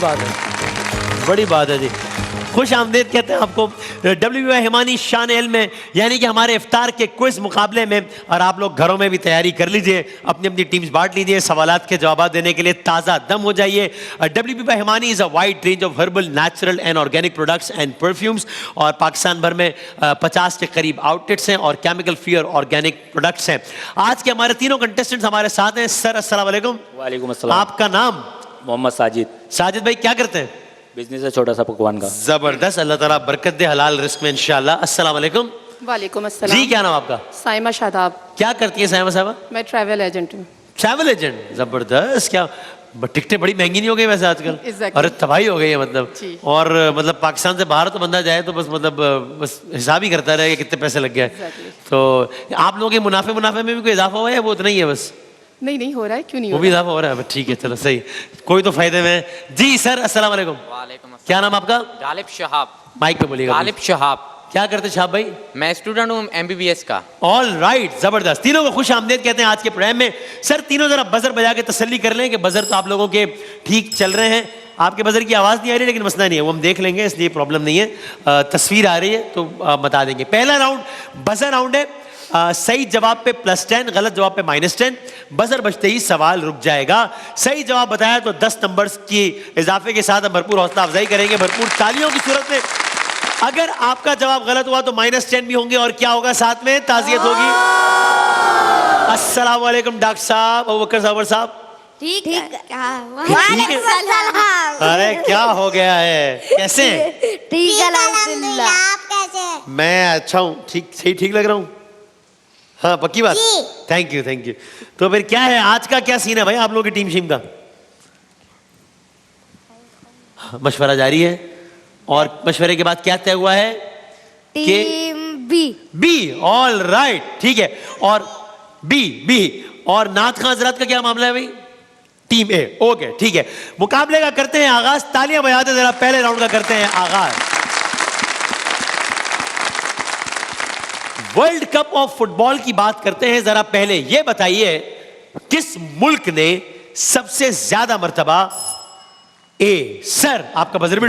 बात है, बड़ी बात है जी। खुश आमदेद कहते हैं आपको WBY हिमानी शान इल्म में, यानी कि हमारे इफ्तार के क्विज मुकाबले में। और आप लोग घरों में भी तैयारी कर लीजिए, अपनी अपनी टीम्स बांट लीजिए, सवालात के जवाब देने के लिए ताज़ा दम हो जाइए। WBY Himani is a wide range of herbal, natural and organic products and perfumes, और पाकिस्तान भर में 50 के करीब आउटलेट्स हैं और केमिकल फ्री और ऑर्गेनिक प्रोडक्ट्स हैं। आज के हमारे तीनों कंटेस्टेंट्स हमारे साथ हैं। सर अस्सलाम वालेकुम। वालेकुम अस्सलाम। आपका नाम? मोहम्मद साजिद। साजिद भाई क्या करते हैं? बिजनेस है छोटा सा पकवान का। जबरदस्त, अल्लाह ताला बरकत दे हलाल रिस्क में इंशाल्लाह। अस्सलाम वालेकुम। वालेकुम अस्सलाम। जी क्या नाम आपका? साइमा शादाब। क्या करती है साइमा साहबा? मैं ट्रैवल एजेंट हूँ। ट्रैवल एजेंट, जबरदस्त। क्या टिकटें बड़ी महंगी नहीं हो गई वैसे आजकल? Exactly. अरे तबाही हो गई है मतलब। जी। और मतलब पाकिस्तान से बाहर तो बंदा जाए तो बस मतलब बस हिसाब ही करता रहे कि कितने पैसे लग गए। Exactly. तो आप लोगों के मुनाफे में भी कोई इजाफा हुआ है, वो उतना ही है बस? नहीं हो रहा है, क्यों नहीं वो हो भी रहा? इजाफा हो रहा है, ठीक है चलो सही, कोई तो फायदे में। जी सर अस्सलाम वालेकुम। वालेकुम अस्सलाम। क्या नाम आपका? गालिब शहाब। माइक पे बोलिएगा। गालिब शहाब। क्या करते शहाब भाई? मैं स्टूडेंट हूँ MBBS का। ऑल राइट, जबरदस्त। तीनों को खुश आमदेद कहते हैं आज के प्रोग्राम में। सर तीनों जरा बजर बजा के तसल्ली कर लें कि बजर तो आप लोगों के ठीक चल रहे हैं। आपके बजर की आवाज़ नहीं आ रही, लेकिन मसला नहीं है, वो हम देख लेंगे, इसलिए प्रॉब्लम नहीं है। तस्वीर आ रही है तो बता देंगे। पहला राउंड बजर राउंड है। सही जवाब पे +10, गलत जवाब पे -10। बजर बजते ही सवाल रुक जाएगा। सही जवाब बताया तो 10 नंबर्स की इजाफे के साथ हम भरपूर हौसला अफजाई करेंगे, भरपूर तालियों की सूरत में। अगर आपका जवाब गलत हुआ तो -10 भी होंगे, और क्या होगा साथ में? ताज़ियत होगी। अस्सलाम वालेकुम डॉक्टर साहब, अबू बकर साहब। ठीक है। अरे क्या हो गया है, कैसे? ठीक है अल्हम्दुलिल्लाह। आप कैसे? मैं अच्छा हूँ, ठीक लग रहा हूँ। हाँ पक्की बात। Thank you. तो फिर क्या है आज का, क्या सीन है भाई आप लोगों की टीम शीम का? मशवरा जारी है, और मशवरे के बाद क्या तय हुआ है? Team B. ऑल राइट, ठीक है। और बी और नाथ खान हजरात का क्या मामला है भाई? टीम ए। ओके ठीक है, मुकाबले का करते हैं आगाज। तालियां बजाते जरा, पहले राउंड का करते हैं आगाज। वर्ल्ड कप ऑफ फुटबॉल की बात करते हैं। जरा पहले यह बताइए किस मुल्क ने सबसे ज्यादा मर्तबा सर आपका बजर भी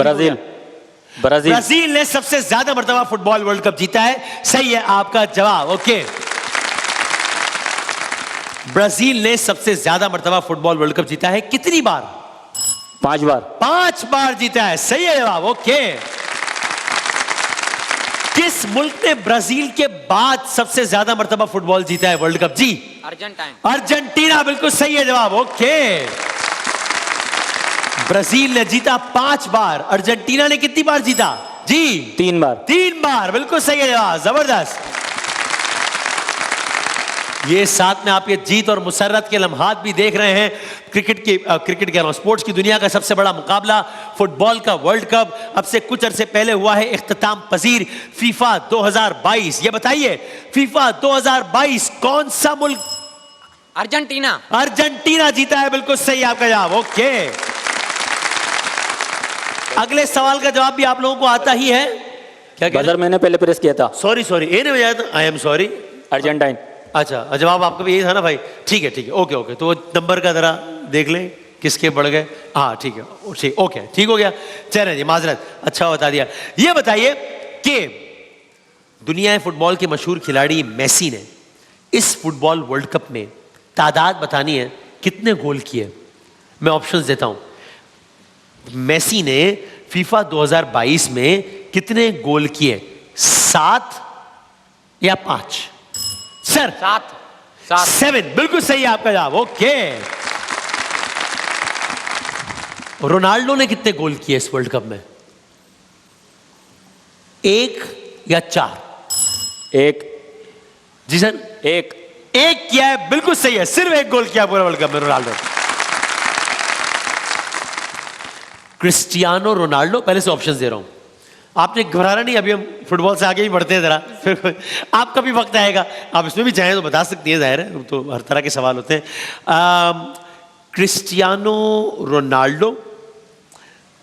ब्राजील ने सबसे ज्यादा मर्तबा फुटबॉल वर्ल्ड कप जीता है। सही है आपका जवाब। ओके, ब्राजील ने सबसे ज्यादा मर्तबा फुटबॉल वर्ल्ड कप जीता है। कितनी बार? 5 बार। 5 बार जीता है, सही है जवाब। ओके, किस मुल्क ने ब्राजील के बाद सबसे ज्यादा मर्तबा फुटबॉल जीता है वर्ल्ड कप? जी अर्जेंटीना, बिल्कुल सही है जवाब। ओके, ब्राजील ने जीता 5 बार, अर्जेंटीना ने कितनी बार जीता? जी 3 बार। 3 बार, बिल्कुल सही है जवाब। जबरदस्त। ये साथ में आप ये जीत और मुसर्रत के लम्हात भी देख रहे हैं। क्रिकेट कह रहा हूं, स्पोर्ट्स की दुनिया का सबसे बड़ा मुकाबला फुटबॉल का वर्ल्ड कप अब से कुछ अरसे पहले हुआ है इख्तिताम पजीर फीफा 2022। ये बताइए फीफा 2022 कौन सा मुल्क? अर्जेंटीना जीता है, बिल्कुल सही आपका जवाब। ओके, अगले सवाल का जवाब भी आप लोगों को आता ही है। क्या बजर मैंने पहले प्रेस किया था। सॉरी ए ने बजाया था। I am sorry. अर्जेंटाइन। अच्छा, जवाब आपका भी यही था ना भाई? ठीक है। ओके, तो नंबर का जरा देख लें किसके बढ़ गए। हाँ ठीक है, ओके ठीक हो गया। चलें जी, माजरत, अच्छा बता दिया। ये बताइए कि दुनिया फुटबॉल के मशहूर खिलाड़ी मेसी ने इस फुटबॉल वर्ल्ड कप में तादाद बतानी है कितने गोल किए। मैं ऑप्शंस देता हूं। मेसी ने फीफा 2022 में कितने गोल किए? 7 या 5? सर 7, बिल्कुल सही है आपका जवाब। ओके, रोनाल्डो ने कितने गोल किए इस वर्ल्ड कप में? 1 या 4? 1। जी सर, 1 किया है, बिल्कुल सही है। सिर्फ 1 गोल किया पूरे वर्ल्ड कप में रोनाल्डो। क्रिस्टियानो रोनाल्डो, पहले से ऑप्शन दे रहा हूं, आपने घबराना नहीं, अभी हम फुटबॉल से आगे भी बढ़ते हैं जरा, फिर आपका भी वक्त आएगा, आप इसमें भी चाहें तो बता सकती हैं, जाहिर है तो हर तरह के सवाल होते हैं। क्रिस्टियानो रोनाल्डो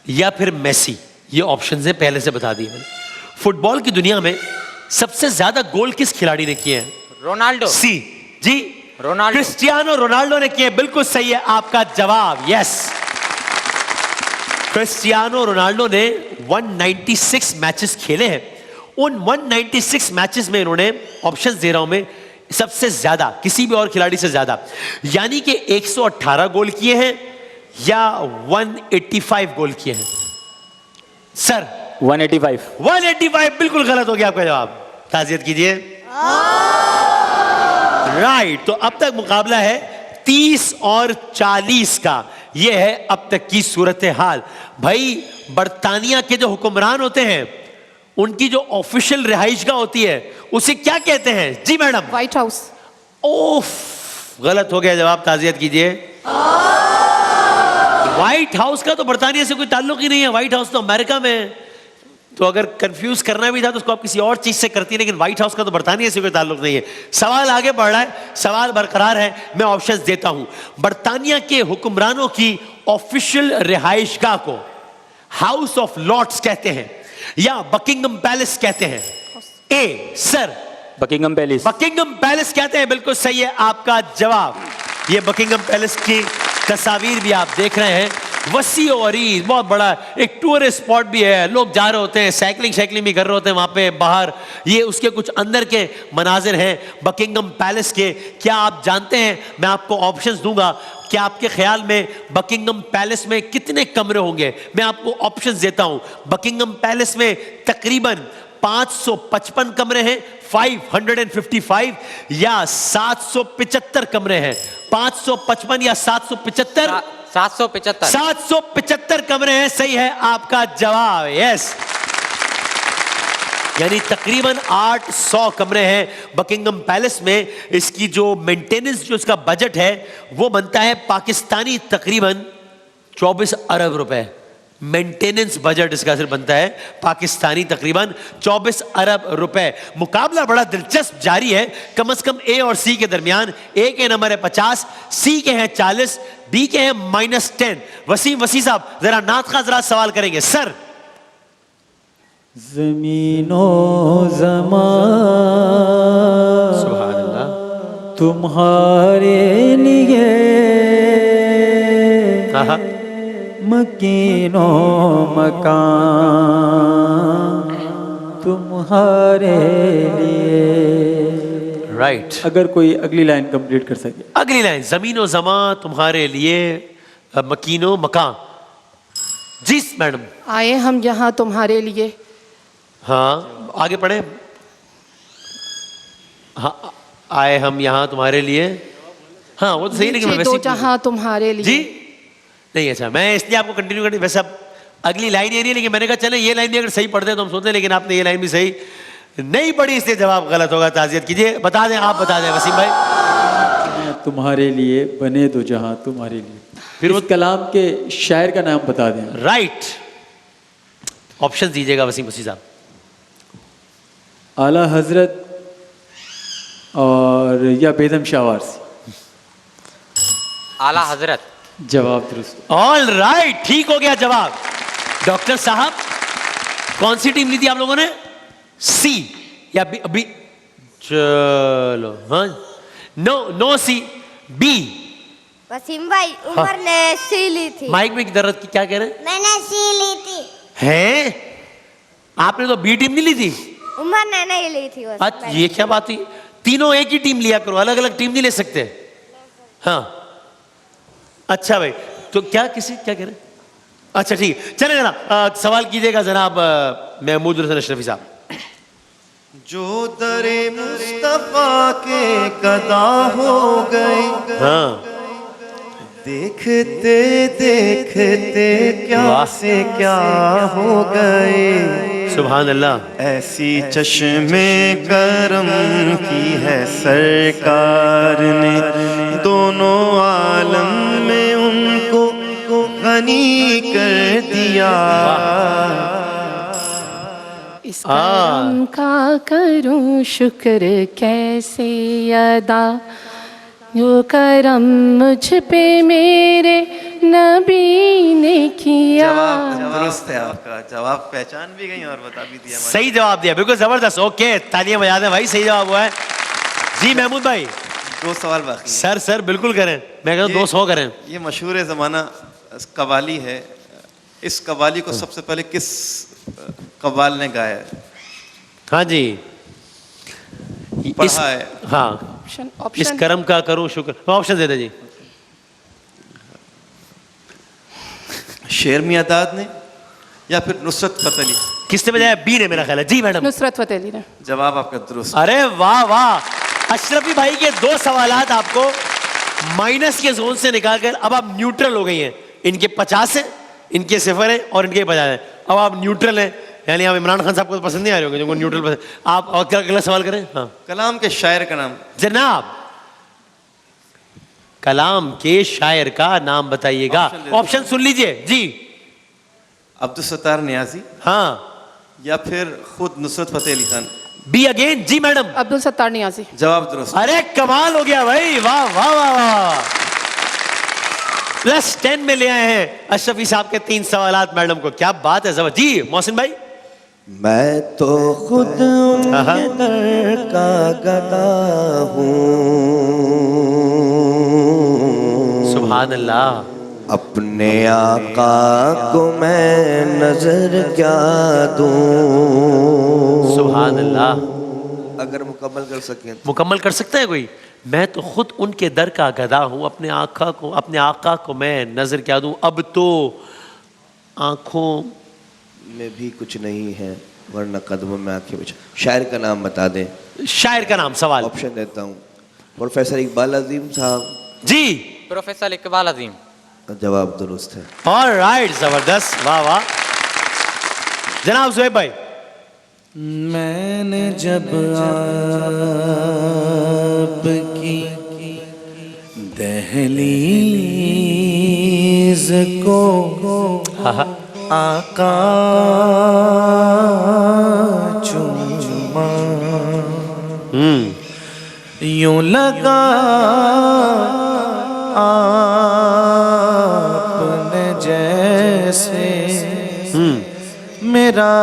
या फिर मेसी, ये ऑप्शन है, पहले से बता दिए मैंने। फुटबॉल की दुनिया में सबसे ज्यादा गोल किस खिलाड़ी ने किए हैं? रोनाल्डो। सी जी, रोनाल्डो। क्रिस्टियानो रोनाल्डो ने किए, बिल्कुल सही है आपका जवाब। यस, क्रिस्टियानो रोनाल्डो ने 196 मैचेस खेले हैं। उन 196 मैचेस में इन्होंने, ऑप्शंस दे रहा हूं मैं, सबसे ज्यादा किसी भी और खिलाड़ी से ज्यादा, यानी कि 118 गोल किए हैं या 185 गोल किए हैं। सर 185। 185 बिल्कुल गलत हो गया आपका जवाब। ताज़ियत कीजिए। राइट, तो अब तक मुकाबला है 30 और 40 का। यह है अब तक की सूरत हाल। भाई, बर्तानिया के जो हुक्मरान होते हैं, उनकी जो ऑफिशियल रिहाइशगाह होती है, उसे क्या कहते हैं? जी मैडम। White House. ओफ, गलत हो गया जवाब। ताज़ियत कीजिए। व्हाइट हाउस का तो बर्तानिया से कोई ताल्लुक ही नहीं है। व्हाइट हाउस तो अमेरिका में है। तो अगर कंफ्यूज करना भी था तो उसको आप किसी और चीज से करती, लेकिन व्हाइट हाउस का तो बर्तानिया से कोई ताल्लुक नहीं है। सवाल आगे बढ़ रहा है, सवाल बरकरार है। मैं ऑप्शंस देता हूं। बर्तानिया के हुक्मरानों की ऑफिशियल रिहाइशगाह को हाउस ऑफ लॉर्ड्स कहते हैं या बकिंगम पैलेस कहते हैं? ए sir, Buckingham Palace. Buckingham Palace कहते हैं। बिल्कुल सही है आपका जवाब। ये बकिंगम पैलेस की तस्वीर भी आप देख रहे हैं। वसी और अरीज, बहुत बड़ा एक टूरिस्ट स्पॉट भी है। लोग जा रहे होते हैं, साइकिलिंग भी कर रहे होते हैं वहां पे बाहर। ये उसके कुछ अंदर के मनाजिर हैं बकिंगम पैलेस के। क्या आप जानते हैं, मैं आपको ऑप्शंस दूंगा, कि आपके ख्याल में बकिंगम पैलेस में कितने कमरे होंगे? मैं आपको ऑप्शंस देता हूं। बकिंगम पैलेस में तकरीबन 555 कमरे हैं, 555, या 775 कमरे हैं। 555 या 775? 775। 775 कमरे हैं। सही है आपका जवाब। यस, यानी तकरीबन 800 कमरे हैं बकिंगम पैलेस में। इसकी जो मेंटेनेंस, जो इसका बजट है, वो बनता है पाकिस्तानी तकरीबन 24 अरब रुपए। मेंटेनेंस बजट इसका सिर्फ बनता है पाकिस्तानी तकरीबन 24 अरब रुपए। मुकाबला बड़ा दिलचस्प जारी है, कम से कम ए और सी के दरमियान। ए के नंबर है 50, सी के हैं 40, डी के हैं -10। वसी साहब जरा नात का जरा सवाल करेंगे। सर। ज़मीनो ज़मान सुभान अल्लाह तुम्हारे लिए, मकीनो मकान तुम्हारे लिए। राइट। अगर कोई अगली लाइन कंप्लीट कर सके। अगली लाइन, ज़मीनो ज़मा तुम्हारे लिए, मकीनो मकान। जी मैडम। आए हम यहाँ तुम्हारे लिए। हाँ, आगे पढ़े। हाँ, आए हम यहाँ तुम्हारे लिए। हाँ, वो तो सही, लेकिन मैं नीचे दो वैसे जहाँ तुम्हारे लिए। जी नहीं, अच्छा, मैं इसलिए आपको कंटिन्यू करनी। वैसे अब अगली लाइन ये नहीं, लेकिन मैंने कहा चले ये लाइन भी अगर सही पढ़ते हैं तो हम सोचते हैं, लेकिन आपने ये लाइन भी सही नहीं पढ़ी, इसलिए जवाब गलत होगा। ताज़ियत कीजिए। बता दें, आप बता दें वसीम भाई। तुम्हारे लिए बने दो जहां तुम्हारे लिए। फिर उस कलाम के शायर का नाम बता दें। राइट, ऑप्शन दीजिएगा वसीम साहब। आला हजरत और या बेदम शाह वारसी। आला हजरत। जवाब दुरुस्त। ऑल राइट, ठीक हो गया जवाब। डॉक्टर साहब, कौन सी टीम ली थी आप लोगों ने? सी या बी? अभी चलो, हाँ, नो सी, बी। वसीम भाई, उमर ने सी ली थी। माइक में दर्द की क्या कह रहे हैं? मैंने सी ली थी। हैं? आपने तो बी टीम नहीं ली थी? उमर ने नहीं ली थी। वसीम अच्छा, भाई। ये क्या बात हुई? तीनों एक ही टीम लिया करो, अलग अलग टीम नहीं ले सकते। हाँ, अच्छा भाई, तो क्या किसी क्या कह रहे हैं? अच्छा ठीक है, चले जनाब, सवाल कीजिएगा जनाब महमूद हसन अशरफी साहब। जो दरे मुस्तफा के कदा हो गए, हाँ, देखते देखते क्या से क्या हो गए। सुभान अल्लाह। ऐसी चश्मे करम की है सरकार ने, दोनों आलम में उनको गनी कर दिया। इस करम का करूं शुक्र कैसे अदा, जो करम मुझ पे मेरे नबी ने किया। जवाब दुरुस्त है आपका, जवाब पहचान भी गई और बता भी दिया। सही जवाब दिया, बिल्कुल जबरदस्त। ओके, तालियां बजा दें भाई, सही जवाब हुआ है। जी महमूद भाई। 2 सवाल बाकी। सर बिल्कुल करें, मैं कहता हूं 200 करें। ये मशहूर ज़माना कवाली है, इस कव्वाली को सबसे पहले किस कव्वाल ने गाया है? हाँ जी। पढ़ा है। हाँ, ऑप्शन इस ऑप्शन कर्म का करूं शुक्र। ऑप्शन दे दे जी। शेर मियां दाद ने या फिर नुसरत फतेह अली? किसने बजाया? बी ने मेरा ख्याल है। जी मैडम। नुसरत फतेह अली ने। जवाब आपका दुरुस्त। अरे वाह वाह, अशरफी भाई के 2 सवालात आपको माइनस के जोन से निकालकर अब आप न्यूट्रल हो गई हैं। इनके 50 है, इनके 0 है और इनके 50 है। अब आप न्यूट्रल हैं, यानी आप इमरान खान साहब को तो पसंद नहीं आ रहे होंगे, जिनको न्यूट्रल पसंद। आप और क्या अगला सवाल करें? हाँ कलाम के शायर का नाम? जनाब, कलाम के शायर का नाम बताइएगा। ऑप्शन सुन लीजिए जी। अब्दुल सत्तार नियाजी हाँ, या फिर खुद नुसरत फतेह अली खान? B again. जी मैडम। अब्दुल सत्तार नियाजी। जवाब दुरुस्त। अरे कमाल हो गया भाई, वाह वाह वाह वाह। +10 में ले आए हैं अशरफी साहब के 3 सवालात मैडम को। क्या बात है। जबरदस्त। जी मोहसिन भाई। मैं तो खुद उनके दर का गदा हूँ, सुभान अल्लाह। अपने आका को मैं नजर क्या दूँ। सुभान अल्लाह। अगर मुकम्मल कर सकें तो। मुकम्मल कर सकते हैं कोई? मैं तो खुद उनके दर का गदा हूँ, अपने आका को मैं नजर क्या दूं। अब तो आंखों में भी कुछ नहीं है वरना कदमों में आंखें बिछा। शायर का नाम बता दें। शायर का नाम। सवाल। ऑप्शन देता हूँ। प्रोफेसर इकबाल अजीम साहब। जी। प्रोफेसर इकबाल अजीम। जवाब दुरुस्त है। ऑलराइट, जबरदस्त, वाह वाह। जनाब ज़ुहैब भाई। मैंने जब आपकी दहलीज को आका चूमा, यूं लगा आपने जैसे मेरा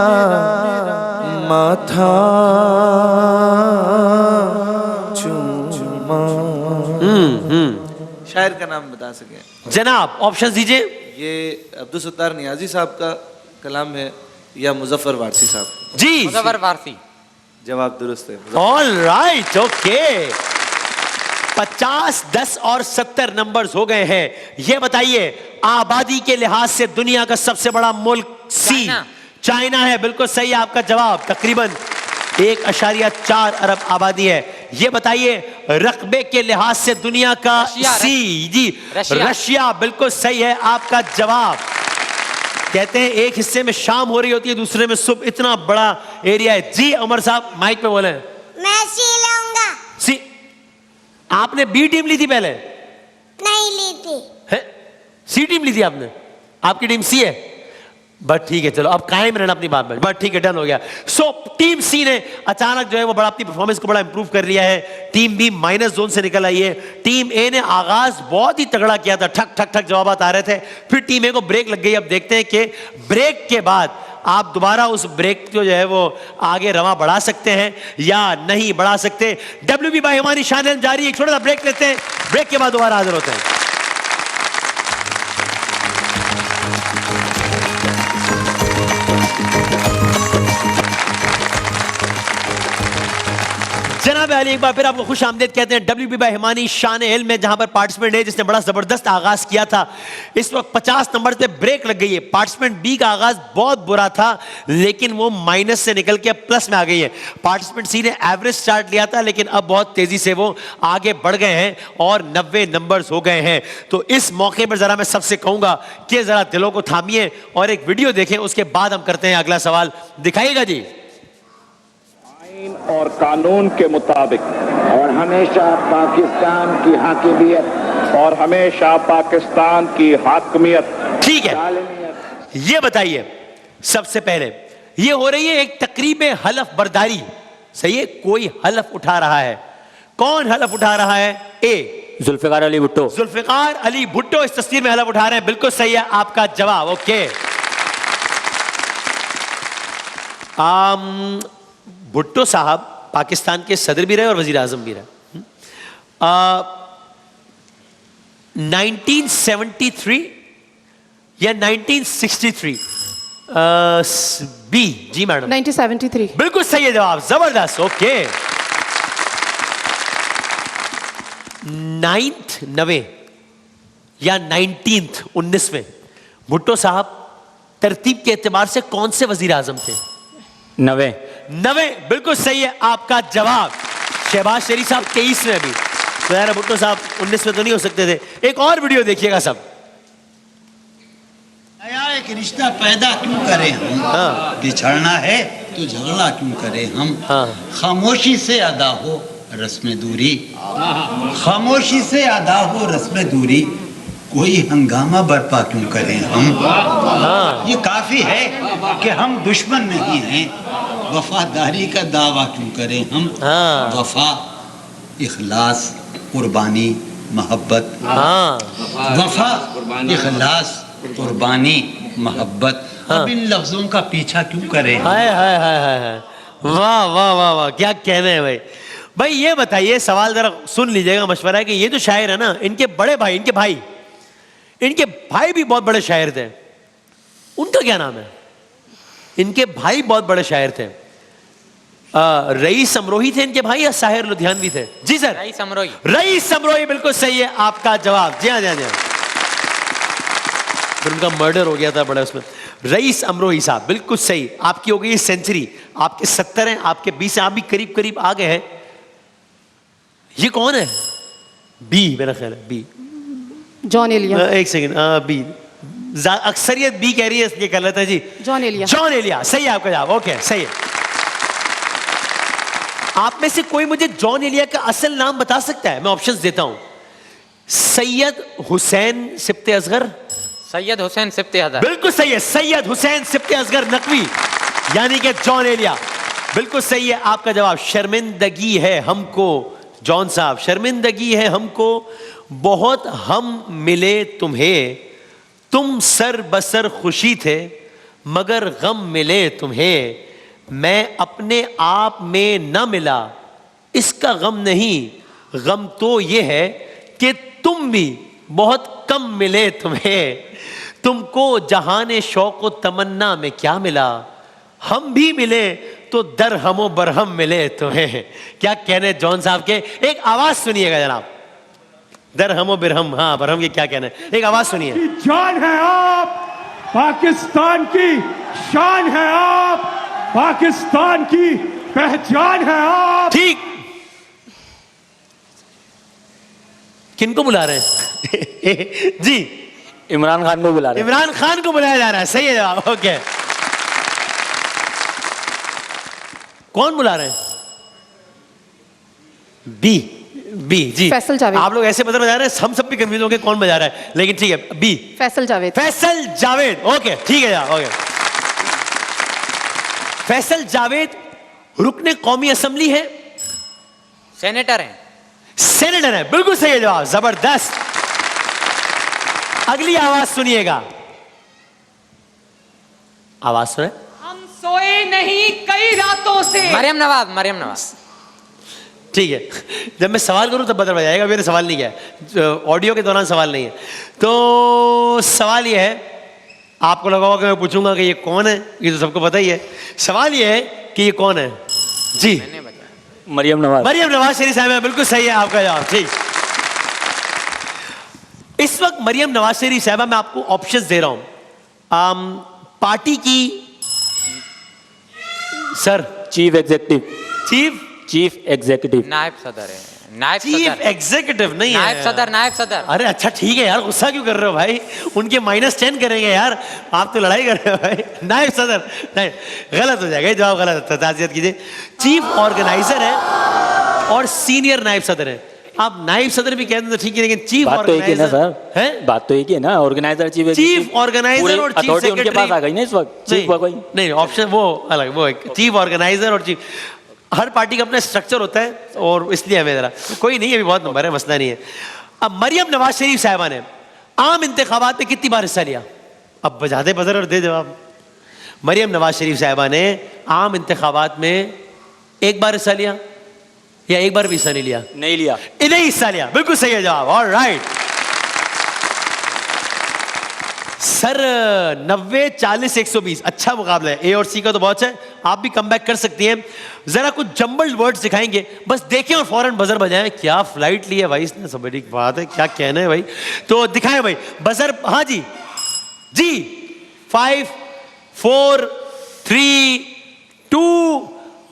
माथा चूमा। शायर का नाम बता सके जनाब? ऑप्शन दीजिए। ये अब्दुल सत्तार नियाजी साहब का कलाम है या मुजफ्फर वारसी साहब? जी मुजफ्फर वारसी। जवाब दुरुस्त है। Alright, okay. 50, 10 और 70 नंबर्स हो गए हैं। ये बताइए, आबादी के लिहाज से दुनिया का सबसे बड़ा मुल्क सी चाइना है। बिल्कुल सही है आपका जवाब। तकरीबन 1.4 अरब आबादी है। ये बताइए, रकबे के लिहाज से दुनिया का सी जी रशिया। बिल्कुल सही है आपका जवाब। कहते हैं एक हिस्से में शाम हो रही होती है, दूसरे में सुबह। इतना बड़ा एरिया है। जी उमर साहब माइक पे बोले। मैं सी लूंगा। सी? आपने बी टीम ली थी पहले? नहीं ली थी। है? सी टीम ली थी आपने? आपकी टीम सी है? बट ठीक है, चलो अब कायम रहना अपनी बात में। बट ठीक है, डन हो गया। सो टीम सी ने अचानक जो है वो बड़ा अपनी परफॉर्मेंस को बड़ा इंप्रूव कर लिया है। टीम बी माइनस जोन से निकल आई है। टीम ए ने आगाज बहुत ही तगड़ा किया था, ठक ठक ठक जवाब आ रहे थे। फिर टीम ए को ब्रेक लग गई। अब देखते हैं कि ब्रेक के बाद आप दोबारा उस ब्रेक को जो है वो आगे रवा बढ़ा सकते हैं या नहीं बढ़ा सकते। WB बाय हमारी शान जारी। एक छोटा सा ब्रेक लेते हैं, ब्रेक के बाद दोबारा हाजिर होते हैं। जनाब अली, एक बार फिर आपको खुश आमदेद कहते हैं WB बाय हिमानी शान इल्म में, जहां पर पार्टिसिपेंट है जिसने बड़ा जबरदस्त आगाज किया था। इस वक्त 50 नंबर पे ब्रेक लग गई है। पार्टिसिपेंट बी का आगाज बहुत बुरा था, लेकिन वो माइनस से निकल के प्लस में आ गई है। पार्टिसिपेंट सी ने एवरेज स्टार्ट लिया था, लेकिन अब बहुत तेजी से वो आगे बढ़ गए हैं और 90 नंबर्स हो गए हैं। तो इस मौके पर जरा मैं सबसे कहूंगा कि जरा दिलों को थामिए और एक वीडियो देखें, उसके बाद हम करते हैं अगला सवाल। दिखाइएगा जी। और कानून के मुताबिक और हमेशा पाकिस्तान की हाकिमियत और हमेशा पाकिस्तान की हाकिमियत। ठीक है, ये बताइए सबसे पहले, ये हो रही है एक तकरीब हलफ बर्दारी। सही है, कोई हलफ उठा रहा है। कौन हलफ उठा रहा है? ए जुल्फिकार अली भुट्टो। जुल्फिकार अली भुट्टो इस तस्वीर में हलफ उठा रहे हैं। बिल्कुल सही है आपका जवाब। ओके। भुट्टो साहब पाकिस्तान के सदर भी रहे और वजीर आजम भी रहे। 1973 या 1963? बी। जी मैडम। 1973. बिल्कुल सही है जवाब, जबरदस्त। ओके। 9th 9वें या 19th 19वें, भुट्टो साहब तरतीब के एतबार से कौन से वजीर आजम थे? 9वें। 9वें बिल्कुल सही है आपका जवाब। शहबाज शरीफ साहब 23वें अभी, तो यार भुट्टो साहब 19वें तो नहीं हो सकते थे। एक और वीडियो देखिएगा सब। नया एक रिश्ता पैदा क्यों करें हम? बिछड़ना है तो झगड़ा क्यों करें हम? खामोशी से अदा हो रस्म दूरी, खामोशी से अदा हो रस्म दूरी, कोई हंगामा बर्पा क्यों करें हम? ये काफी है कि हम दुश्मन नहीं हैं, वफादारी का दावा क्यों करें हम? वफा, इखलास, कुर्बानी, मोहब्बत। वफा, इखलास, कुर्बानी, मोहब्बत। अब इन लफ्जों का पीछा क्यों करें? हाय हाय हाय हाय, वाह वाह वाह वाह, क्या कहने हैं भाई। भाई ये बताइए, सवाल जरा सुन लीजिएगा, मशवरा है कि ये जो शायर है ना, इनके बड़े भाई, इनके भाई भी बहुत बड़े शायर थे। उनका क्या नाम है? इनके भाई बहुत बड़े शायर थे। रईस अमरोही थे इनके भाई, या साहिर लुधियानवी थे? जी sir, rice Amrohi. Rice Amrohi बिल्कुल सही है आपका जवाब। जी हाँ जी हाँ जी हाँ। फिर उनका मर्डर हो गया था बड़ा उसमें। रईस अमरोही साहब बिल्कुल सही। आपकी हो गई सेंचुरी, आपके 70 हैं, आपके 20 हैं, आप भी करीब करीब आ गए हैं। ये कौन है? बी, मेरा ख्याल है बी। जॉन एलिया। एक सेकंड, बी। अक्सरियत बी कह रही है, इसलिए कर लेते हैं जी। जॉन एलिया। जॉन एलिया सही है आपका जवाब। ओके, सही है। आप में से कोई मुझे जॉन एलिया का असल नाम बता सकता है? मैं ऑप्शंस देता हूं। सैयद हुसैन सिब्ते असगर। सैयद हुसैन सिब्ते असगर बिल्कुल सही है, सैयद हुसैन सिब्ते असगर नकवी, यानी कि जॉन एलिया। बिल्कुल सही है आपका जवाब। शर्मिंदगी है हमको, जॉन साहब, शर्मिंदगी है हमको, बहुत हम मिले तुम्हें, तुम सर बसर खुशी थे, मगर गम मिले तुम्हें, मैं अपने आप में न मिला, इसका गम नहीं, गम तो ये है कि तुम भी बहुत कम मिले तुम्हें, तुमको जहाने शौक व तमन्ना में क्या मिला, हम भी मिले तो दरहमो बरहम मिले तुम्हें। क्या कहने जॉन साहब के? एक आवाज सुनिएगा जनाब। दरहमो बिरहम, हाँ बरहम के क्या कहने, एक आवाज सुनिए। जान है आप, पाकिस्तान की शान है आप, पाकिस्तान की पहचान है आप। ठीक, किनको बुला रहे हैं? जी, इमरान खान को बुला रहे हैं। इमरान खान को बुलाया जा रहा है, सही है जवाब। ओके, कौन बुला रहे हैं? बी, बी जी। फैसल जावेद। आप लोग ऐसे बता रहे हैं, हम सब भी कंफ्यूज हो गए कौन बजा रहा है, लेकिन ठीक है, बी, फैसल जावेद। फैसल जावेद। ओके, ठीक है यार। ओके, फैसल जावेद रुकने कौमी असेंबली है, सेनेटर हैं। सेनेटर है, बिल्कुल सही है जवाब, जबरदस्त। अगली आवाज सुनिएगा, आवाज सुने। हम सोए नहीं कई रातों से। मरियम नवाज, मरियम नवाज। ठीक है, जब मैं सवाल करूं तब पता पड़ जाएगा, मेरे सवाल नहीं किया है, ऑडियो के दौरान सवाल नहीं है। तो सवाल ये है, आपको लगा होगा कि मैं पूछूंगा कि ये कौन है, ये तो सबको पता ही है। सवाल ये है कि ये कौन है? जी, मरियम नवाज। मरियम नवाज शरीफ साहब है, बिल्कुल सही है आपका जवाब। ठीक, इस वक्त मरियम नवाज शरीफ साहबा, मैं आपको ऑप्शंस दे रहा हूं। पार्टी की sir, chief executive. Chief executive. नायब सदर है, नायब चीफ सदर। एग्जीक्यूटिव नहीं है, नायब सदर, नायब सदर। अरे अच्छा ठीक है यार, गुस्सा क्यों कर रहे हो भाई? उनके -10 करेंगे यार, आप तो लड़ाई कर रहे हो भाई। नायब सदर नहीं, गलत हो जाएगा, जवाब गलत है, ताज़ियत कीजिए। चीफ ऑर्गेनाइजर है और सीनियर नायब सदर है। आप नायब सदर भी कहते हैं तो ठीक है, लेकिन चीफ बात तो एक ही ना ऑर्गेनाइजर सर, है। बात तो एक ही है ना, ऑर्गेनाइजर चीफ ऑर्गेनाइजर और चीफ अथॉरिटी उनके सेक्रेटरी पास आ गई ना इस वक्त। चीफ कोई नहीं, ऑप्शन वो अलग, वो चीफ ऑर्गेनाइजर और चीफ, हर पार्टी का अपना स्ट्रक्चर होता है, और इसलिए हमें जरा कोई नहीं, अभी बहुत नंबर है, मसला नहीं है। अब मरियम नवाज शरीफ साहिबा ने आम इंतखाबात में कितनी बार हिस्सा लिया? अब बजाते बजर और दे जवाब। मरियम नवाज शरीफ साहिबा ने आम इंतखाबात में एक बार हिस्सा लिया या एक बार भी हिस्सा नहीं लिया? नहीं लिया। नहीं हिस्सा लिया, बिल्कुल सही है जवाब। ऑलराइट, सर 90 40 120 अच्छा मुकाबला है। ए और सी का तो बहुत है, आप भी कमबैक कर सकती हैं। जरा कुछ जंबल्ड वर्ड्स दिखाएंगे, बस देखें और फौरन बजर बजाएं। क्या फ्लाइट ली है भाई इसने, सब बड़ी बात है, क्या कहना है भाई। तो दिखाएं भाई बजर। हाँ जी जी 5 4 3 2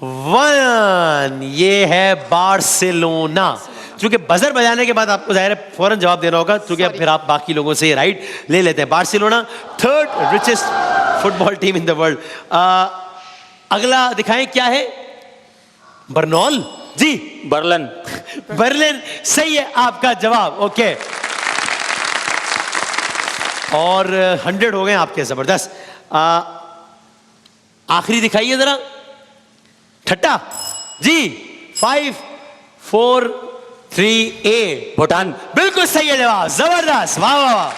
1 ये है बार्सिलोना। क्योंकि बजर बजाने के बाद आपको जाहिर है फौरन जवाब देना होगा, क्योंकि अब फिर आप बाकी लोगों से राइट ले लेते हैं। Barcelona third richest football team in the world. अगला दिखाएं क्या है, बर्नौल जी, बर्लिन। बर्लिन सही है आपका जवाब। ओके और 100 हो गए आपके, जबरदस्त। आखिरी दिखाइए जरा, ठट्टा जी 5 4 3 8 भूटान। बिल्कुल सही है जवाब, जबरदस्त, वाह वाह वाह।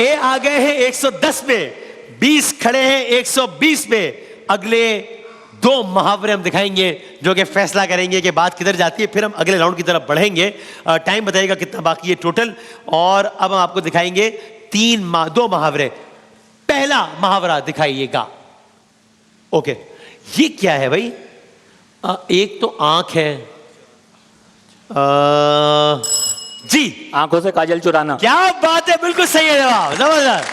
ए आ गए हैं 110 पे, 20 खड़े हैं 120 पे। अगले 2 मुहावरे हम दिखाएंगे जो कि फैसला करेंगे कि बात किधर जाती है, फिर हम अगले राउंड की तरफ बढ़ेंगे। टाइम बताइएगा कितना बाकी है टोटल। और अब हम आपको दिखाएंगे 2 मुहावरे। पहला मुहावरा दिखाइएगा। ओके ये क्या है भाई, एक तो आंख है जी, आंखों से काजल चुराना। क्या बात है, बिल्कुल सही है जवाब, जबरदस्त।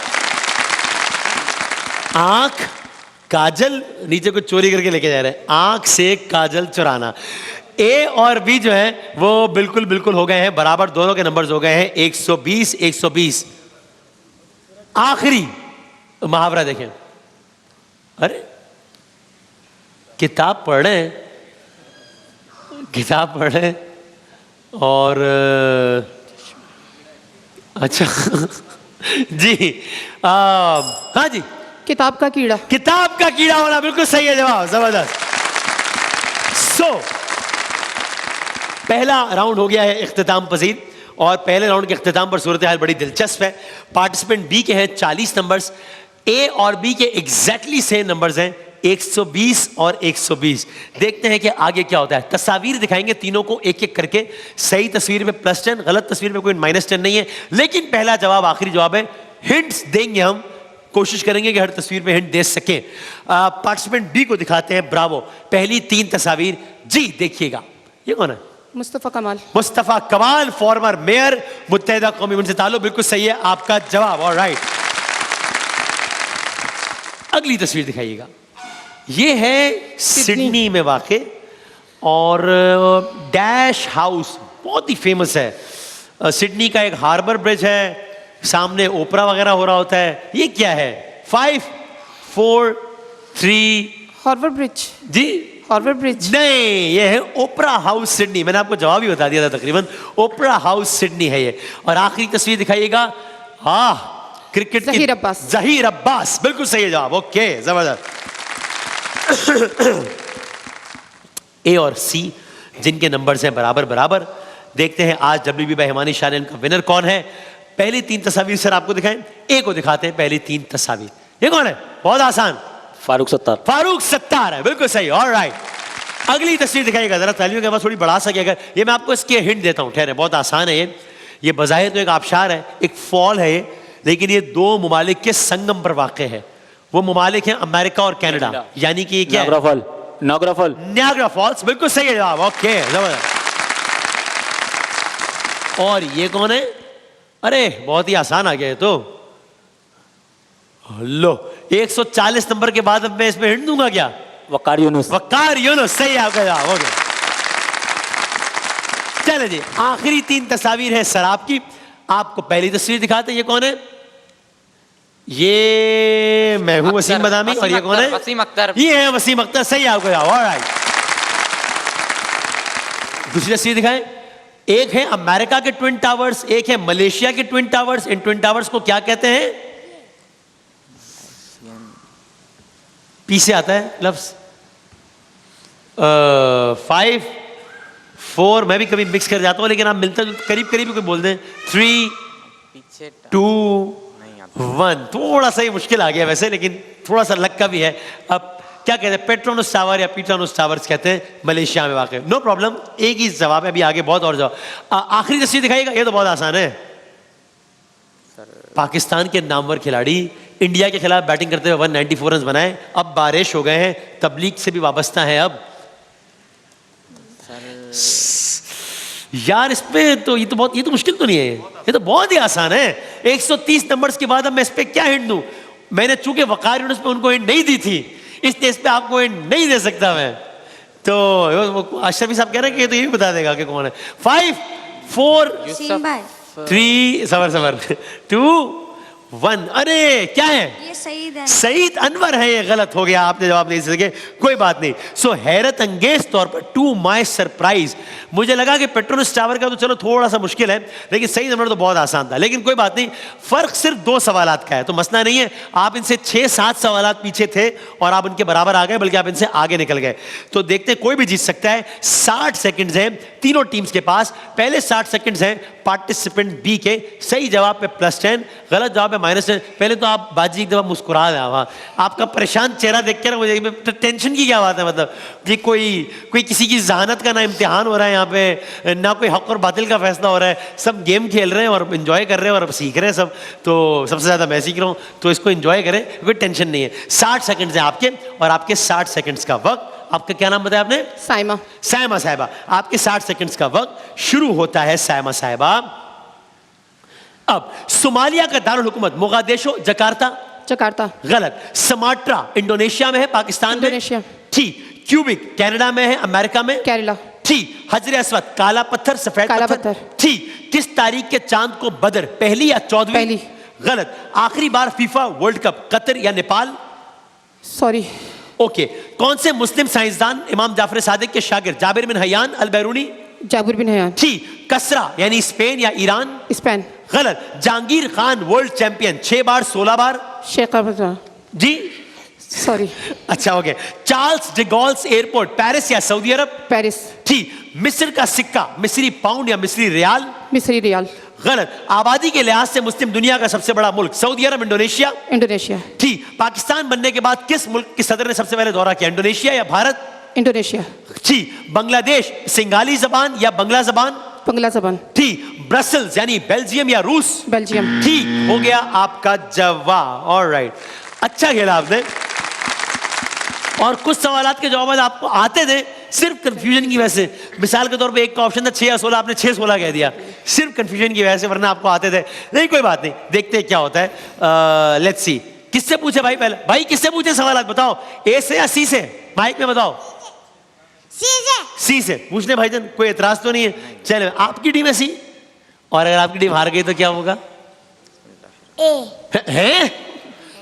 आंख काजल नीचे को चोरी करके लेके जा रहे हैं, आंख से काजल चुराना। ए और बी जो है वो बिल्कुल बिल्कुल हो गए हैं बराबर, दोनों के नंबर्स हो गए हैं 120 120। आखिरी मुहावरा देखें। अरे किताब पढ़ रहे हैं, किताब पढ़ रहे हैं और अच्छा जी हाँ जी, किताब का कीड़ा। किताब का कीड़ा होना बिल्कुल सही है जवाब, जबरदस्त। पहला राउंड हो गया है इख्तिताम पजीर, और पहले राउंड के इख्तिताम पर सूरत हाल बड़ी दिलचस्प है। पार्टिसिपेंट बी के हैं 40 नंबर्स, ए और बी के एग्जैक्टली सेम नंबर्स हैं 120 और 120। देखते हैं कि आगे क्या होता है। तस्वीर दिखाएंगे तीनों को एक एक करके, सही तस्वीर में +10, गलत तस्वीर में कोई -10 नहीं है, लेकिन पहला जवाब आखिरी जवाब है। हिंट्स देंगे हम, कोशिश करेंगे कि हर तस्वीर में हिंट दे सकें। पार्टिसिपेंट बी को दिखाते हैं, ब्रावो। पहली 3 तस्वीर जी देखिएगा। ये कौन है? मुस्तफ़ा कमाल। मुस्तफ़ा कमाल, फॉर्मर मेयर, मुत्तहिदा कौमी उनसे ताल्लुक, बिल्कुल सही है आपका जवाब, ऑलराइट। अगली तस्वीर दिखाइएगा। ये है सिडनी में वाक़े, और डैश हाउस बहुत ही फेमस है। सिडनी का एक हार्बर ब्रिज है, सामने ओपरा वगैरह हो रहा होता है। ये क्या है? 5 4 3 हार्बर ब्रिज जी, हार्बर ब्रिज नहीं, ये है ओपरा हाउस सिडनी। मैंने आपको जवाब ही बता दिया था तकरीबन, ओपरा हाउस सिडनी है ये। और आखिरी तस्वीर दिखाइएगा। हाँ, क्रिकेट ज़हीर अब्बास। ज़हीर अब्बास, बिल्कुल सही जवाब, ओके, जबरदस्त। ए और सी जिनके नंबर्स हैं बराबर बराबर। देखते हैं आज WB बाय हिमानी चैनल का विनर कौन है। पहली 3 तस्वीर सर आपको दिखाएं, ए को दिखाते हैं पहली 3 तस्वीर। ये कौन है? बहुत आसान, फारूक सत्तार। फारूक सत्तार है, बिल्कुल सही, ऑलराइट। अगली तस्वीर दिखाइएगा जरा, तालियों के आवाज थोड़ी बढ़ा सकेगा। ये मैं आपको इसके हिंट देता हूं, ठहरे, बहुत आसान है ये बज़ाहिर तो एक आबशार है, एक फॉल है ये, लेकिन ये 2 मुमालिक के संगम पर वाक़े है। वो मुमालिक हैं अमेरिका और कनाडा, यानी कि ये क्या है? Niagara fall. नियाग्रा फॉल्स, बिल्कुल सही है जवाब, ओके, जबरदस्त। और ये कौन है? अरे बहुत ही आसान आ गया है तो। लो 140 नंबर के बाद अब मैं इसमें हिंट दूंगा क्या? वकार यूनुस। वकार यूनुस, सही है आपका जवाब, ओके। चले जी, आखिरी 3 तस्वीर है शराब की। आपको पहली तस्वीर दिखाते हैं, ये कौन है? ये मैं हूं वसीम बदामी, और ये कौन है? वसीम अख्तर। ये है वसीम अख्तर, सही है आपका जवाब, ऑलराइट। दूसरी तस्वीर दिखाएं। एक है अमेरिका के ट्विन टावर्स, एक है मलेशिया के ट्विन टावर्स। इन ट्विन टावर्स को क्या कहते हैं? पी से आता है लफ्ज। 5 4, मैं भी कभी मिक्स कर जाता हूं, लेकिन आप मिलता करीब करीब कोई बोल दें। 3 2 1, थोड़ा सा ही मुश्किल आ गया वैसे, लेकिन थोड़ा सा लक का भी है। अब क्या कहते हैं? पेट्रोनस टावर या पीट्रोनस टावर्स कहते हैं, मलेशिया में वाक़। नो प्रॉब्लम, एक ही जवाब है, अभी आगे बहुत और जवाब। आखिरी तस्वीर दिखाइएगा, ये तो बहुत आसान है। सर पाकिस्तान के नामवर खिलाड़ी इंडिया के खिलाफ बैटिंग करते हुए 194 रन बनाए, अब बारिश हो गए हैं, तबलीग से भी वाबस्ता है अब। यार इस पे तो ये तो मुश्किल तो नहीं है, ये तो बहुत ही आसान है। 130 नंबर्स के बाद अब मैं इस पे क्या हिंट दूं? मैंने चूंकि वकार यूनुस पे उनको हिंट नहीं दी थी, इसलिए इस पे आपको हिंट नहीं दे सकता मैं। तो अशरफी साहब कह रहे हैं कि तो ये भी बता देगा कि कौन है। 5 4 सीम भाई 3 सबर 2 1। अरे क्या है? ये सईद है। सईद अनवर है। ये गलत हो गया, आपने जवाब नहीं दे सके, कोई बात नहीं। सो हैरत अंगेज तौर पर टू माय सरप्राइज मुझे लगा कि पेट्रोनस टावर का तो चलो थोड़ा सा मुश्किल है, लेकिन सईद अनवर तो बहुत आसान था। लेकिन कोई बात नहीं, फर्क सिर्फ 2 सवालात का है, तो मसला नहीं है। आप इनसे 6-7 सवालात पीछे थे और आप उनके बराबर आ गए, बल्कि आप इनसे आगे निकल गए। तो देखते हैं, कोई भी जीत सकता है। 60 सेकंड्स हैं तीनों टीम्स के पास। पहले 60 सेकंड्स हैं पार्टिसिपेंट बी के, सही जवाब पे +10, गलत जवाब पे -10। पहले तो आप बाजी एक दफा मुस्कुरा दें, आपका परेशान चेहरा देख के ना मुझे टेंशन की क्या बात है, मतलब कि कोई किसी की जहानत का ना इम्तिहान हो रहा है यहाँ पे, ना कोई हक और बातिल का फैसला हो रहा है, सब गेम खेल रहे हैं और एंजॉय कर रहे हैं और सीख रहे हैं सब। तो सबसे ज़्यादा मैं सीख रहा हूँ, तो इसको एंजॉय करें, कोई टेंशन नहीं है। 60 सेकंड्स हैं आपके, और आपके 60 सेकंड्स का वक्त। आपका क्या नाम बताया आपने? साइमा। साइमा साहिबा, आपके 60 सेकंड्स का वक्त शुरू होता है। साइमा साहिबा, अब सोमालिया का दारुल हुकूमत मोगादिशो, जकार्ता? जकार्ता। गलत। समाट्रा इंडोनेशिया में है, पाकिस्तान में? इंडोनेशिया। ठीक। क्यूबिक कनाडा में है, अमेरिका में? केरला। ठीक। हजर अस्वद काला पत्थर, सफेद काला पत्थर? ठीक। किस तारीख के चांद को बदर, पहली या 14वीं? पहली। गलत। आखिरी बार फीफा वर्ल्ड कप कतर या नेपाल? सॉरी। ओके। कौन से मुस्लिम साइंसदान इमाम जाफर सादिक के शागिर्द Jabir bin Hayyan al Biruni? Jabir bin Hayyan. ठीक। कसरा यानी स्पेन या ईरान? स्पेन। गलत। जहांगीर खान वर्ल्ड चैंपियन 6 बार 16 बार? शेख जी सॉरी। अच्छा हो गया। चार्ल्स डिगॉल्स एयरपोर्ट पेरिस या सऊदी अरब? पेरिस। ठीक। मिस्र का सिक्का मिस्री पाउंड या मिस्री रियाल? मिस्री रियाल। गलत। आबादी के लिहाज से मुस्लिम दुनिया का सबसे बड़ा मुल्क सऊदी अरब, इंडोनेशिया? इंडोनेशिया। ठीक। पाकिस्तान बनने के बाद किस मुल्क के सदर ने सबसे पहले दौरा किया, इंडोनेशिया या भारत? इंडोनेशिया। ठीक। बांग्लादेश सिंगाली जबान या बंगला जबान? बंगला जबान। ठीक। ब्रसल्स यानी बेल्जियम या रूस? बेल्जियम। ठीक हो गया आपका जवाब। ऑलराइट, अच्छा खेला आपने, और कुछ सवालात के जवाब आपको आते थे, सिर्फ कंफ्यूजन की वजह से। मिसाल के तौर पे एक का ऑप्शन था 6 या 16, आपने 6-16 कह दिया, सिर्फ कंफ्यूजन की वजह से, वरना आपको आते थे। नहीं कोई बात नहीं, देखते हैं क्या होता है। लेट्स सी, किससे पूछे भाई? पहले भाई किससे पूछे सवालात, बताओ, ए से या सी से? माइक में बताओ। सी से पूछने भाईजान, कोई एतराज तो नहीं है? चलो, आपकी टीम है सी, और अगर आपकी टीम हार गई तो क्या होगा? है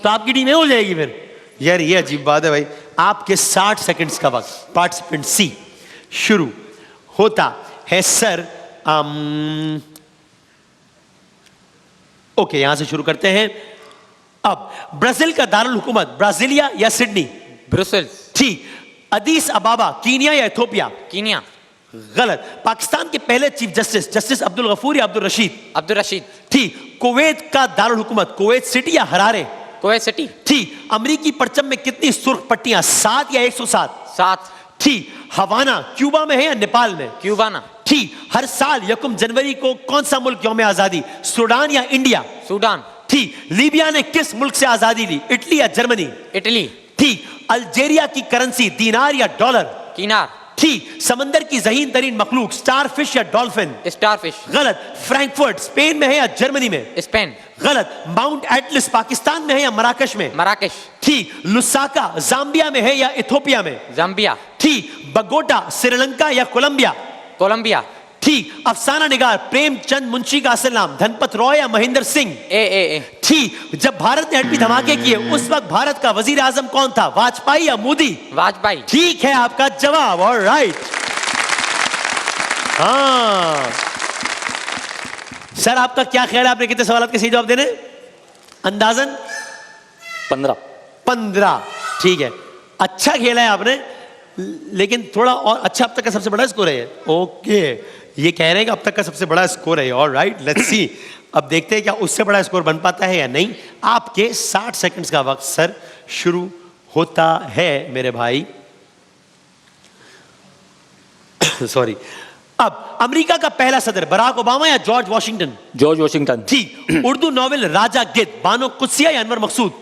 तो आपकी टीम ए हो जाएगी फिर। यार ये अजीब बात है भाई। आपके 60 सेकंड्स का वक्त, पार्टिसिपेंट सी, शुरू होता है सर। ओके, यहां से शुरू करते हैं। अब ब्राजील का दारुल हुकूमत ब्राजीलिया या सिडनी? ब्रुसेल्स। ठीक। अदीस अबाबा कीनिया या इथोपिया? कीनिया। गलत। पाकिस्तान के पहले चीफ जस्टिस अब्दुल गफूर या अब्दुल रशीद? अब्दुल रशीद। ठीक। कुवैत का दारुल हुकूमत कुवैत सिटी या हरारे? Kuwait city. ठीक। अमेरिकी परचम में कितनी सुर्ख पट्टियां, 7 या 107? 7। ठीक। हवाना क्यूबा में है या नेपाल में? क्यूबाना। ठीक। हर साल 1 जनवरी को कौन सा मुल्क यौम आजादी, सूडान या इंडिया? सूडान। ठीक। लीबिया ने किस मुल्क से आजादी ली, इटली या जर्मनी? इटली। ठीक। अल्जेरिया की करेंसी दीनार या डॉलर? किनार। ठीक। समंदर की जहीन तरीन मखलूक स्टारफिश या डॉल्फिन? स्टारफिश। गलत। फ्रैंकफर्ट स्पेन में है या जर्मनी में? स्पेन। गलत। माउंट एटलस पाकिस्तान में है या मराकश में? मराकश। ठीक। लुसाका जाम्बिया में है या इथोपिया में? जाम्बिया। ठीक। बगोटा श्रीलंका या कोलंबिया? कोलंबिया। ठीक। अफसाना निगार प्रेमचंद मुंशी का असल नाम धनपत रॉय या महेंद्र सिंह? ए। ठीक। जब भारत ने एटमी धमाके किए उस वक्त भारत का वजीर आजम कौन था, वाजपेयी या मोदी? वाजपेयी। ठीक है आपका जवाब। ऑलराइट। हाँ सर, आपका क्या ख्याल है, आपने कितने सवाल के सही जवाब देने? अंदाजन 15। ठीक है, अच्छा खेला है आपने, लेकिन थोड़ा और अच्छा। अब तक का सबसे बड़ा स्कोर है। ओके, ये कह रहे हैं कि अब तक का सबसे बड़ा स्कोर है। ऑलराइट, लेट्स सी, अब देखते हैं क्या उससे बड़ा स्कोर बन पाता है या नहीं। आपके 60 सेकंड्स का वक्त सर शुरू होता है मेरे भाई। सॉरी। अब अमेरिका का पहला सदर बराक ओबामा या जॉर्ज वॉशिंगटन? George Washington. ठीक। उर्दू नॉवेल राजा गिद्ध बानो कुत्सिया या अनवर मकसूद?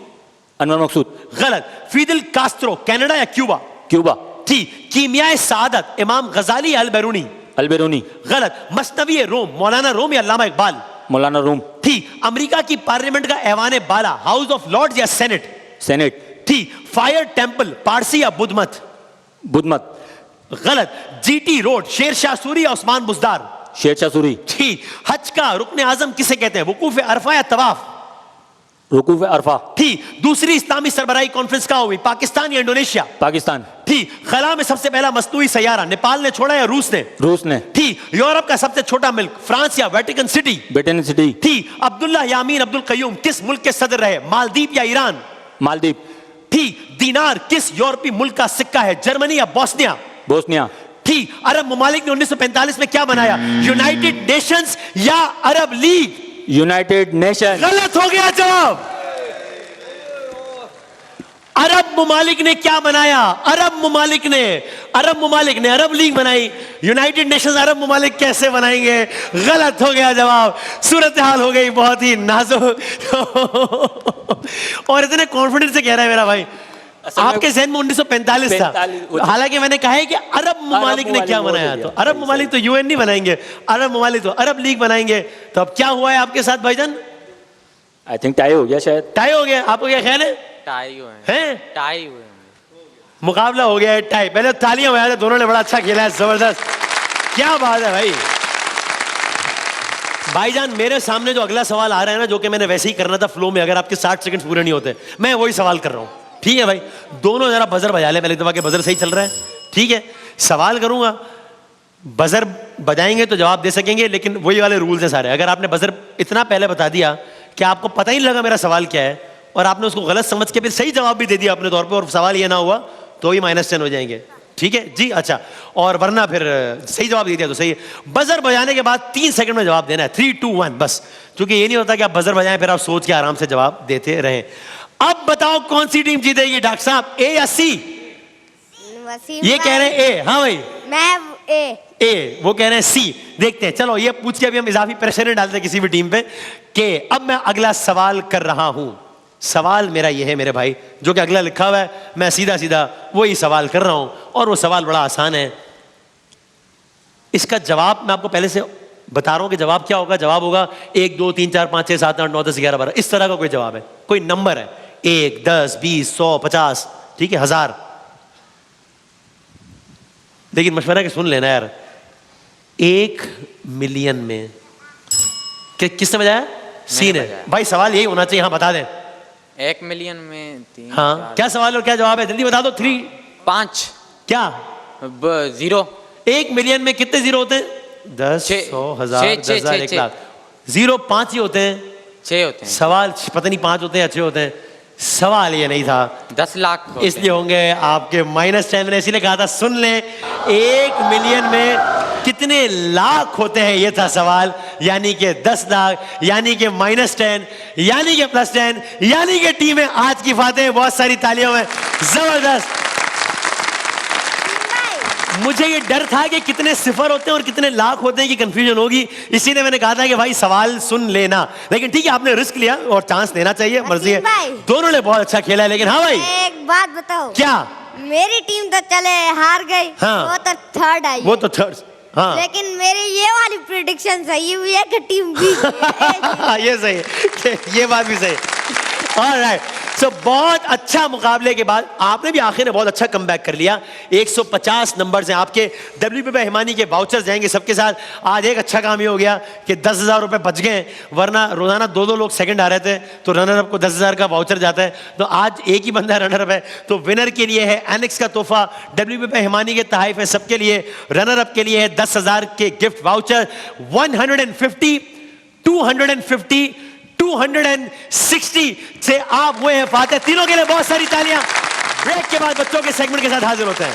अनवर मकसूद। गलत। फिदेल कास्ट्रो कनाडा या क्यूबा? क्यूबा। ठीक। कीमियाए सादत इमाम गजाली या अल बैरूनी? अल बैरूनी। गलत। मसनवी रोम मौलाना रोम या अल्लामा इकबाल? मौलाना रूम। ठीक। अमेरिका की पार्लियामेंट का ऐवान बाला हाउस ऑफ लॉर्ड्स या सेनेट? सेनेट। ठीक। फायर टेंपल पारसी या बुद्धमत? बुद्धमत। गलत। जीटी रोड शेरशाह सूरी या उस्मान बुजदार? शेरशाह सूरी। ठीक। हज का रुकन आजम किसे कहते हैं? वकूफ अरफा या तवाफ? रुकूफ अरफा। ठीक। दूसरी इस्लामी सरबराही कॉन्फ्रेंस कहाँ हुई? पाकिस्तान या इंडोनेशिया? पाकिस्तान। ठीक। खला में सबसे पहला मसनूई सैयारा नेपाल ने छोड़ा या रूस ने? रूस ने। ठीक। यूरोप का सबसे छोटा मुल्क फ्रांस या वेटिकन सिटी? Vatican city. ठीक। अब्दुल्ला यामीन अब्दुल कयूम किस मुल्क के सदर रहे? मालदीव या ईरान? मालदीव। ठीक। दीनार किस यूरोपीय मुल्क का सिक्का है? जर्मनी या बोस्निया? बोस्निया। ठीक। अरब ममालिक ने 1945 में क्या बनाया? यूनाइटेड नेशंस या अरब लीग? United nation. गलत हो गया जवाब। अरब ममालिक ने क्या बनाया? अरब ममालिक ने अरब लीग बनाई। यूनाइटेड नेशंस अरब ममालिक कैसे बनाएंगे? गलत हो गया जवाब। सूरत हाल हो गई बहुत ही नाजुक। और इतने कॉन्फिडेंस से कह रहा है मेरा भाई। आपके जहन में 1945 था, हालांकि मैंने कहा है कि अरब ममालिक ने क्या बनाया। तो अरब ममालिक तो यूएन नहीं बनाएंगे, अरब ममालिक तो अरब लीग बनाएंगे। तो अब क्या हुआ है आपके साथ भाईजान? आई थिंक टाई हो गया शायद। टाई हो गया। आपको क्या ख्याल है? टाई हुए हैं? टाई हुए मुकाबला हो गया है टाई। पहले तालियां बजा दे, दोनों ने बड़ा अच्छा खेला है, जबरदस्त। क्या बात है भाई। भाईजान मेरे सामने जो अगला सवाल आ रहा है ना, जो कि मैंने वैसे ही करना था फ्लो में, अगर आपके 60 सेकंड पूरे नहीं होते, मैं वही सवाल कर रहा हूं। ठीक है भाई, दोनों जरा बजर बजा ले पहले दफा के, बजर सही चल रहा है? ठीक है, सवाल करूंगा, बजर बजाएंगे तो जवाब दे सकेंगे, लेकिन वही वाले रूल्स हैं सारे। अगर आपने बजर इतना पहले बता दिया कि आपको पता ही नहीं लगा मेरा सवाल क्या है, और आपने उसको गलत समझ के फिर सही जवाब भी दे दिया अपने तौर पे, और सवाल ये ना हुआ, तो ही -10 हो जाएंगे। ठीक है जी, अच्छा। और वरना फिर सही जवाब दे दिया तो सही है। बजर बजाने के बाद 3 सेकंड में जवाब देना है, 3, 2, 1 बस। क्योंकि ये नहीं होता कि आप बजर बजाएं फिर आप सोच के आराम से जवाब देते रहें। अब बताओ कौन सी टीम जीतेगी डॉक्टर साहब, ए या सी? वसीम ये कह रहे हैं ए। हाँ भाई, मैं ए, वो कह रहे हैं सी। देखते हैं, चलो ये पूछ के अभी हम इजाफी प्रेशर नहीं डालते किसी भी टीम पे। कि अब मैं अगला सवाल कर रहा हूं। सवाल मेरा ये है मेरे भाई, जो कि अगला लिखा हुआ है, मैं सीधा सीधा वही सवाल कर रहा हूं, और वो सवाल बड़ा आसान है। इसका जवाब मैं आपको पहले से बता रहा हूं कि जवाब क्या होगा। जवाब होगा 1, 2, 3, 4, 5, 6, 7, 8, 9, 10, 11, 12, इस तरह का कोई जवाब है। कोई नंबर है, 1, 10, 20, 100, 50, ठीक है, 1000। लेकिन मशवरा के सुन लेना यार, 1 मिलियन में किसने बजाया? सी ने। भाई सवाल यही होना चाहिए। हाँ बता दें। 1 मिलियन में 3। हाँ, क्या सवाल और क्या जवाब है? जल्दी बता दो। 3, 5 क्या? 0। 1 मिलियन में कितने जीरो होते हैं? 10, 100, 1000, 10,000, 1 लाख। 0 5 ही होते हैं। 6 होते हैं। सवाल पता नहीं 5 होते हैं, अच्छे होते हैं। सवाल ये नहीं था। 10 लाख इसलिए होंगे आपके -10। मैंने इसीलिए कहा था सुन लें, 1 मिलियन में कितने लाख होते हैं, ये था सवाल। यानी कि 10 लाख, यानी कि -10, यानी कि +10, यानी कि टीम है आज की फातेह। बहुत सारी तालियों में, जबरदस्त। मुझे ये डर था कि कितने सिफर होते हैं और कितने लाख होते हैं कि कंफ्यूजन होगी, इसीलिए मैंने कहा था कि भाई सवाल सुन लेना। लेकिन ठीक है, आपने रिस्क लिया और चांस लेना चाहिए, मर्जी है। दोनों ने बहुत अच्छा खेला है। लेकिन हाँ भाई, एक बात बताओ। क्या? मेरी टीम तो चले हार गई। हाँ। वो तो 3rd आई। वो तो 3rd। हाँ। लेकिन मेरी ये वाली प्रेडिक्शन सही हुई है कि टीम जीत। ये सही है, ये बात भी सही। ऑलराइट, सो बहुत अच्छा मुकाबले के बाद आपने भी आखिर में बहुत अच्छा कमबैक कर लिया। 150 नंबर हैं आपके। WPP हिमानी के वाउचर्स जाएंगे सबके साथ। आज एक अच्छा काम ये हो गया कि 10,000 रुपए बच गए, वरना रोजाना 2 लोग सेकंड आ रहे थे, तो रनर अप को 10,000 का वाउचर जाता है। तो आज एक ही बंदा रनर अप है, तो विनर के लिए है एनेक्स का तोहफा, WPP हिमानी के तहाइफ है सबके लिए। रनर अप के लिए है 10,000 के गिफ्ट वाउचर। 150, 250, 260 से आप हुए हैं फातेह। तीनों के लिए बहुत सारी तालियां। ब्रेक के बाद बच्चों के सेगमेंट के साथ हाजिर होते हैं।